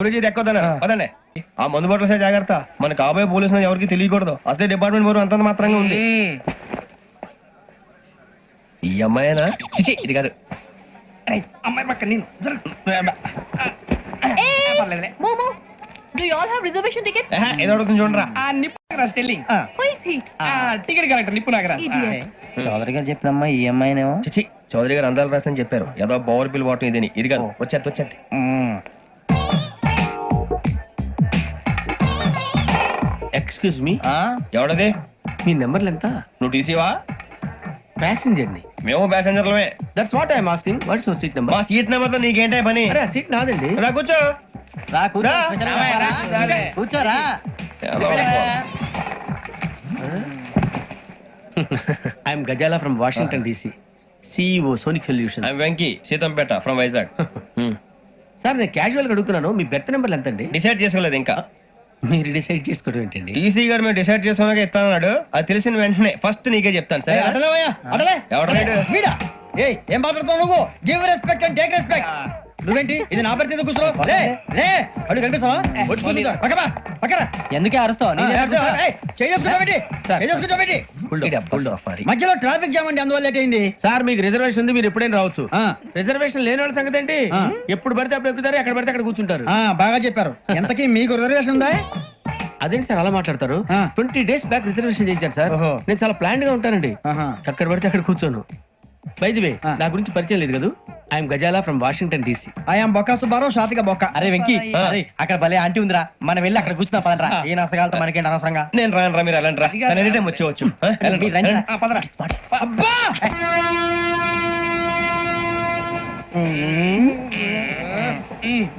గురించి దెక్కొద్దన్నారు పదండి. ఆ మందు బట్టలసే జాగ్రత్త. మన కాబోయే పోలీసులు ఎవరికి తెలియకూడదు. అసలే డిపార్ట్మెంట్ బోరు అంతంత మాత్రంగా ఉంది. ఈ అమ్మాయినా చిచి ఇది కాదు. అమ్మాయి పక్క నేను Momo, do you all have reservation tickets? ఏదో అడుగుతుంది చూడరా. నిప్పు Nagaraj telling Who is he? Ticket correct నిప్పు నాగరాజ్ Idiots. చౌదరి గారు చెప్పినమ్మా ఈ అమ్మాయినేమో. చిచి చౌదరి గారు అందాలు రాసని చెప్పారు. ఏదో బోర్ బిల్ వాటం ఇదని. ఇది కాదు. వచ్చేది ఎక్స్క్యూజ్ మీ, ఎవడది? మీ నెంబర్లు ఎంత? నువ్వు టీసీవా? ప్యాసింజర్ ని. మేము ప్యాసెంజర్లమే. That's what I'm asking. What's your seat number? మా సీట్ నెంబర్ తో నీకేంటే పని? అరే ఆ సీట్ నాదండి. రా కూర్చో. రా కూర్చో. రా. కూర్చోరా. I'm Gazala from Washington DC, CEO Sonic Solution. I'm Venky Seethampeta from Vizag. Sir నేను క్యాజువల్ గా అడుగుతున్నాను, మీ బెర్త్ నెంబర్లు ఎంత అండి? డిసైడ్ చేసుకోలేదు ఇంకా. మీరు డిసైడ్ చేసుకోవడం ఏంటండి? టీసీ గారు మేము డిసైడ్ చేసుకున్నాక ఇస్తానన్నాడు. అది తెలిసిన వెంటనే ఫస్ట్ నీకే చెప్తాను. సరే వీడా? ఏయ్, ఏం మాట్లాడుతావు నువ్వు? Give respect and take respect. నువ్వేంటి ఇది నా పరిస్థితి కూర్చున్నావు? లే లే, అడుగు కనిపిస్తావా? వచ్చి కూర్చుంటా. పక్కమా పక్కరా. ఎందుకే అరుస్తావు? మధ్యలో ట్రాఫిక్ జామ్ అండి, అందువల్ల లేట్ అయింది. సార్ మీకు రిజర్వేషన్ ఉంది, మీరు ఎప్పుడైనా రావచ్చు. రిజర్వేషన్ లేని వాళ్ళ సంగతి ఏంటి? ఎప్పుడు పడితే అప్పుడు ఎక్కుతారు, ఎక్కడ పడితే అక్కడ కూర్చుంటారు. బాగా చెప్పారు. ఎంతకీ మీకు రిజర్వేషన్ ఉందా? అదేంటి సార్ అలా మాట్లాడతారు? 20 days బ్యాక్ రిజర్వేషన్ చేయించాను సార్. నేను చాలా ప్లాన్డ్ గా ఉంటానండి. అక్కడ పడితే అక్కడ కూర్చోను. బై ది వే, నా గురించి పరిచయం లేదు కదా. I'm Gazala from Washington DC. I'm Bokka Subbarao, షాతిక బొక్క. అరే వెంకీ, అరే అక్కడ భలే ఆంటీ ఉందిరా, మనం వెళ్ళి అక్కడ కూర్చున్నా పదరా. ఏ నసగాలతో మనకేంటి అనవసరంగా. నేను రాను రా, మీరు వెళ్ళండి రా. ఎనీ టైం వచ్చేవచ్చు. అబ్బా